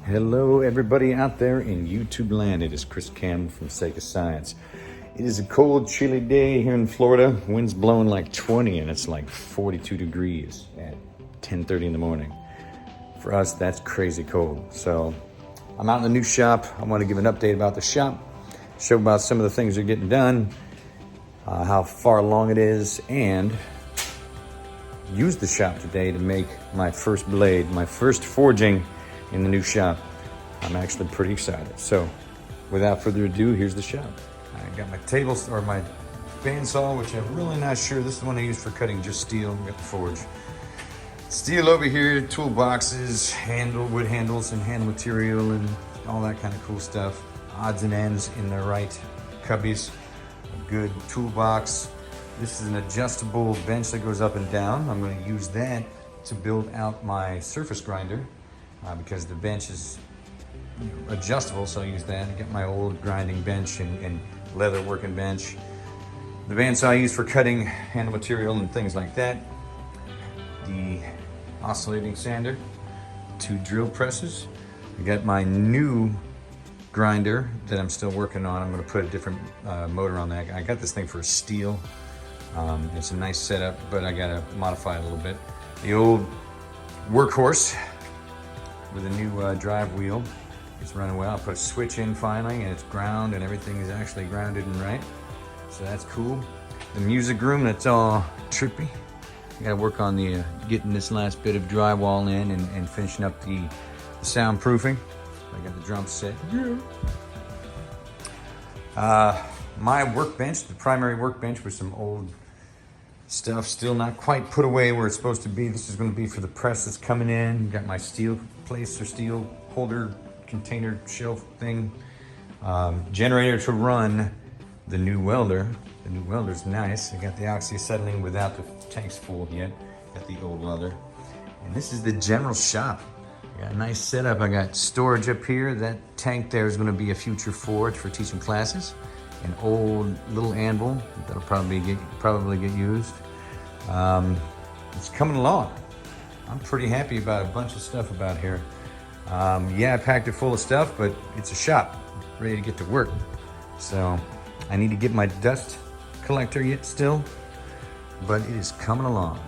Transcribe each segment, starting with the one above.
Hello everybody out there in YouTube land. It is Chris Campbell from Sake of Science. It is a cold, chilly day here in Florida. Wind's blowing like 20 and it's like 42 degrees at 10:30 in the morning. For us, that's crazy cold. So I'm out in the new shop. I want to give an update about the shop, show about some of the things that are getting done, how far along it is, and use the shop today to make my first blade, my first forging in the new shop. I'm actually pretty excited. So without further ado, here's the shop. I got my table, or my bandsaw, which I'm really not sure. This is the one I use for cutting just steel. Got the forge. Steel over here, toolboxes, wood handles and handle material and all that kind of cool stuff. Odds and ends in the right cubbies. A good toolbox. This is an adjustable bench that goes up and down. I'm going to use that to build out my surface grinder because the bench is adjustable, so I use that. I got my old grinding bench and leather working bench. The bandsaw I use for cutting handle material and things like that. The oscillating sander, 2 drill presses. I got my new grinder that I'm still working on. I'm going to put a different motor on that. I got this thing for steel. It's a nice setup, but I got to modify it a little bit. The old workhorse with a new drive wheel. It's running well. I put a switch in finally, and it's ground, and everything is actually grounded and right. So that's cool. The music room, that's all trippy. I gotta work on the getting this last bit of drywall in and finishing up the soundproofing. I got the drum set. Yeah. My workbench, the primary workbench, with some old stuff still not quite put away where it's supposed to be. This is going to be for the press that's coming in. Got my steel place or steel holder container shelf thing. Generator to run the new welder. The new welder's nice. I got the oxyacetylene without the tanks full yet. Got the old welder. And this is the general shop. I got a nice setup. I got storage up here. That tank there is going to be a future forge for teaching classes. An old little anvil that'll probably get used. It's coming along. I'm pretty happy about a bunch of stuff about here. Yeah, I packed it full of stuff, but it's a shop ready to get to work. So I need to get my dust collector yet still, but it is coming along.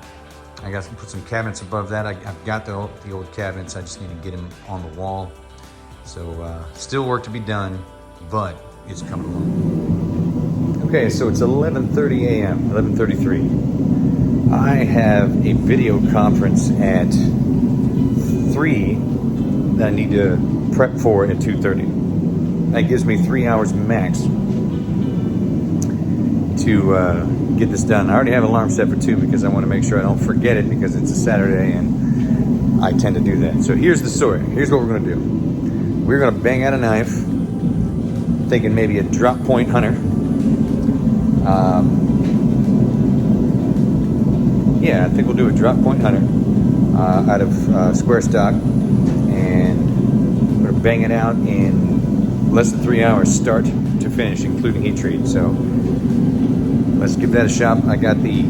I got to put some cabinets above that. I've got the old cabinets. I just need to get them on the wall. So still work to be done, but it's coming along. Okay, so it's 11:30 a.m., 11:33. I have a video conference at 3 that I need to prep for at 2:30. That gives me 3 hours max to get this done. I already have an alarm set for 2 because I want to make sure I don't forget it because it's a Saturday and I tend to do that. So here's the story. Here's what we're going to do. We're going to bang out a knife, thinking maybe a drop point hunter. Yeah, I think we'll do a drop point hunter out of square stock, and we're gonna bang it out in less than 3 hours start to finish, including heat treat. So let's give that a shot. I got the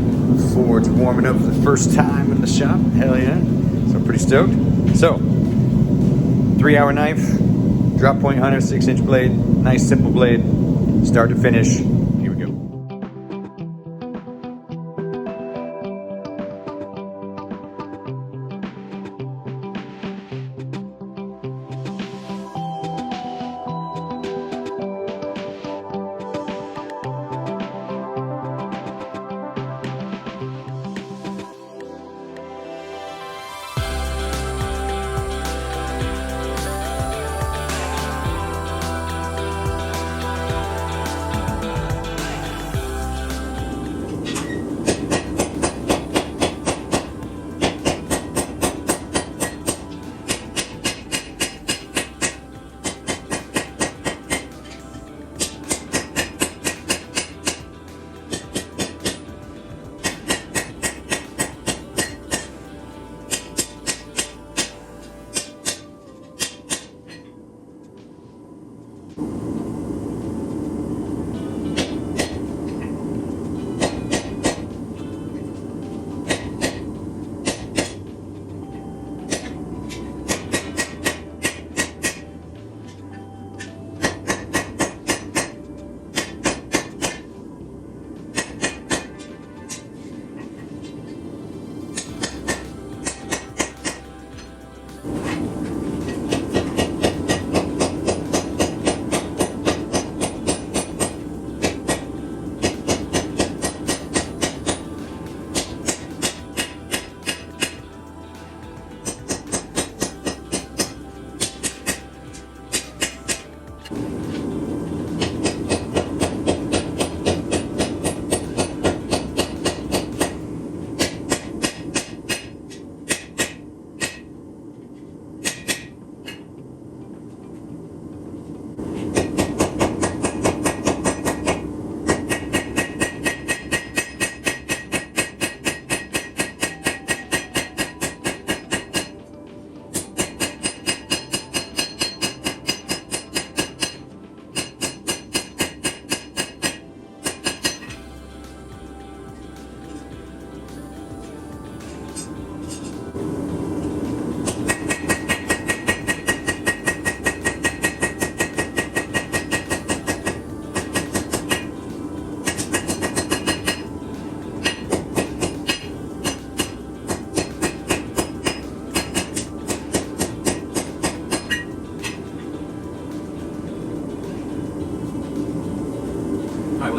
forge warming up for the first time in the shop. Hell yeah! So I'm pretty stoked. So 3 hour knife, drop point hunter, 6-inch blade, nice simple blade, start to finish. Here we go.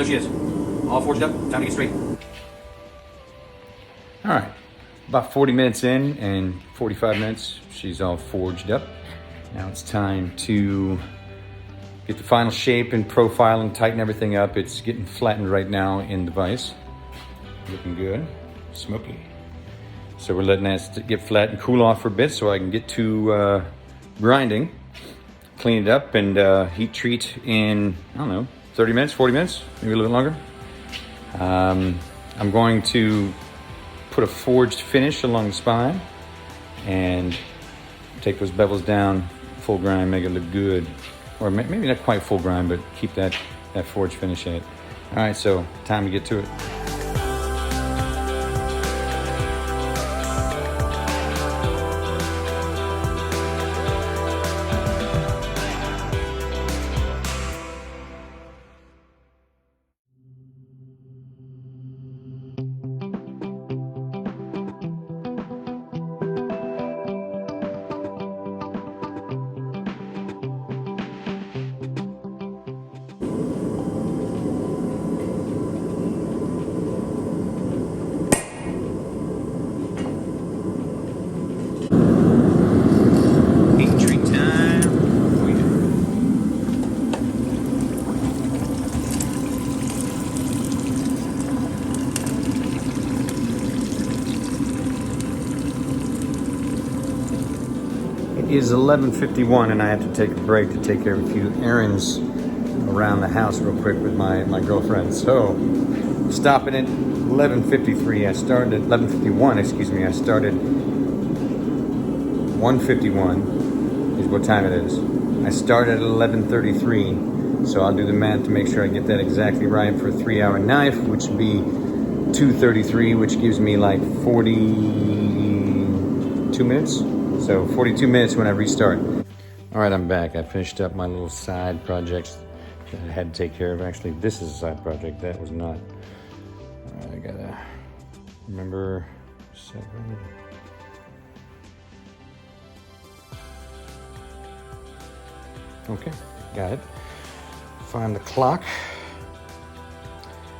there she is. All forged up. Time to get straight. All right. About 40 minutes in and 45 minutes, she's all forged up. Now it's time to get the final shape and profile and tighten everything up. It's getting flattened right now in the vise. Looking good, smoky. So we're letting that get flat and cool off for a bit so I can get to grinding, clean it up, and heat treat in, I don't know, 30 minutes, 40 minutes, maybe a little bit longer. I'm going to put a forged finish along the spine and take those bevels down, full grind, make it look good. Or maybe not quite full grind, but keep that forged finish in it. All right, so time to get to it. It is 11:51 and I have to take a break to take care of a few errands around the house real quick with my girlfriend. So, stopping at 11:53. I started at 11:51, excuse me. I started 1:51 is what time it is. I started at 11:33, so I'll do the math to make sure I get that exactly right for a 3-hour knife, which would be 2:33, which gives me like 42 minutes. So 42 minutes when I restart. All right, I'm back. I finished up my little side projects that I had to take care of. Actually, this is a side project. That was not. All right, I gotta remember. Okay, got it. Find the clock.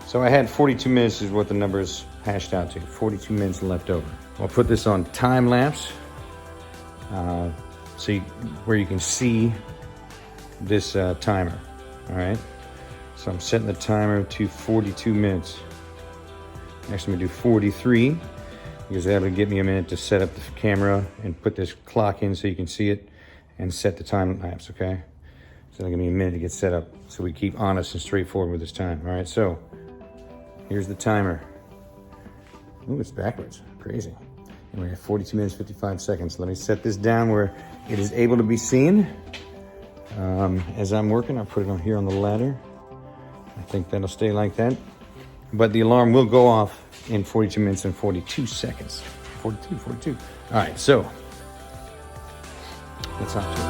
So I had 42 minutes is what the numbers hashed out to. 42 minutes left over. I'll put this on time lapse. Where you can see this timer. All right, so I'm setting the timer to 42 minutes. Actually, I'm gonna do 43 because that'll give me a minute to set up the camera and put this clock in so you can see it and set the time lapse. Okay, so it'll give me a minute to get set up so we keep honest and straightforward with this time. All right, so here's the timer. Ooh, it's backwards. Crazy. And we have 42 minutes, 55 seconds. Let me set this down where it is able to be seen. As I'm working, I'll put it on here on the ladder. I think that'll stay like that. But the alarm will go off in 42 minutes and 42 seconds. 42. All right, so let's hop to it.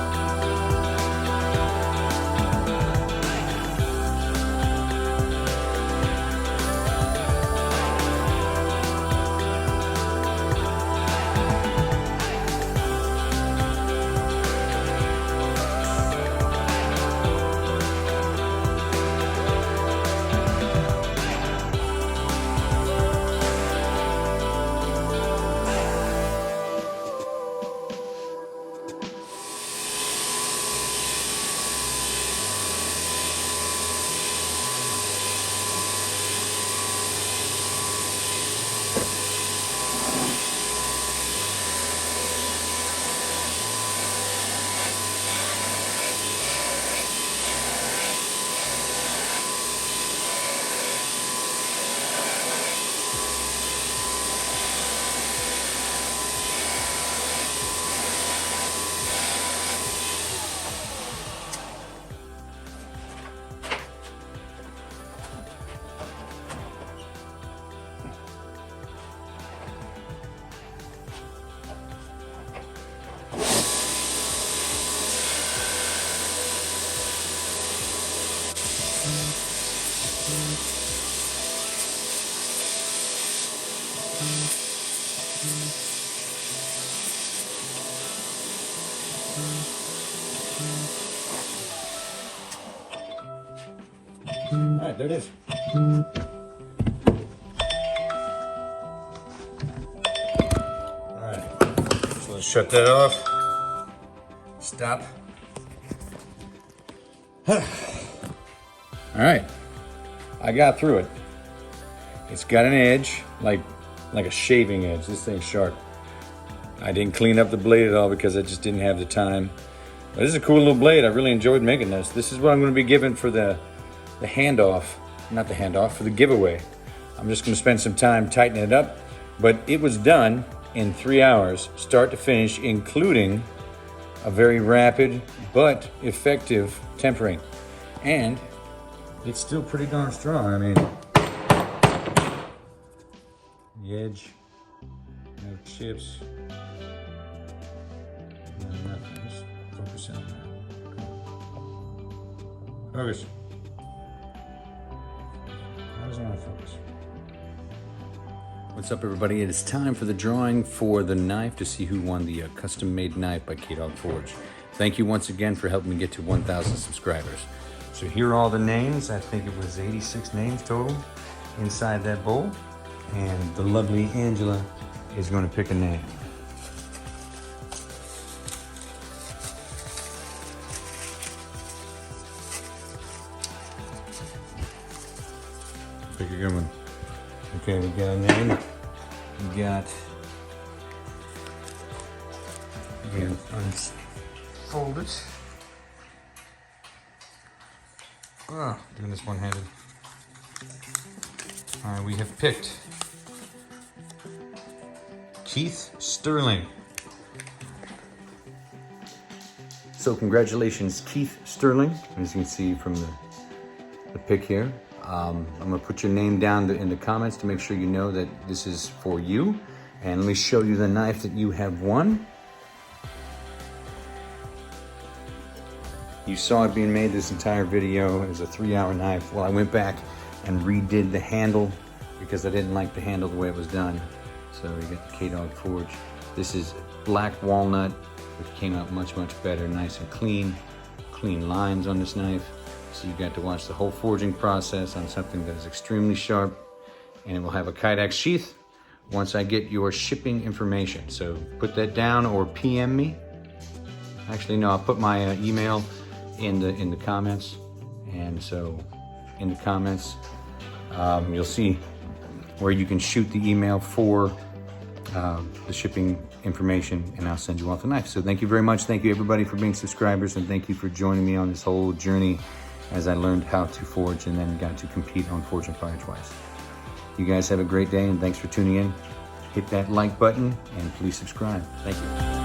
All right, there it is. All right, so let's shut that off. Stop. All right, I got through it. It's got an edge, like a shaving edge. This thing's sharp. I didn't clean up the blade at all because I just didn't have the time. But this is a cool little blade. I really enjoyed making this. This is what I'm going to be giving for the handoff, not the handoff, for the giveaway. I'm just going to spend some time tightening it up, but it was done in 3 hours, start to finish, including a very rapid but effective tempering. And it's still pretty darn strong. I mean, the edge, no chips, no nothing. Just focus on that. Focus. How does it want to focus? What's up, everybody? It is time for the drawing for the knife to see who won the custom-made knife by K-Dog Forge. Thank you once again for helping me get to 1,000 subscribers. So here are all the names. I think it was 86 names total inside that bowl. And the lovely Angela is going to pick a name. Pick a good one. Okay, we got a name. We got, again, unfold it. Doing this one-handed. All right, we have picked Keith Sterling. So congratulations, Keith Sterling. As you can see from the pick here. I'm gonna put your name down in the comments to make sure you know that this is for you. And let me show you the knife that you have won. You saw it being made this entire video. It was a 3-hour knife. Well, I went back and redid the handle because I didn't like the handle the way it was done. So you got the K-Dog Forge. This is black walnut, which came out much, much better, nice and clean. Clean lines on this knife. So you got to watch the whole forging process on something that is extremely sharp, and it will have a Kydex sheath once I get your shipping information. So put that down or PM me. Actually, no, I'll put my email in the comments. And so in the comments, you'll see where you can shoot the email for the shipping information, and I'll send you off the knife. So thank you very much. Thank you, everybody, for being subscribers, and thank you for joining me on this whole journey as I learned how to forge and then got to compete on Forge and Fire twice. You guys have a great day, and thanks for tuning in. Hit that like button and please subscribe. Thank you.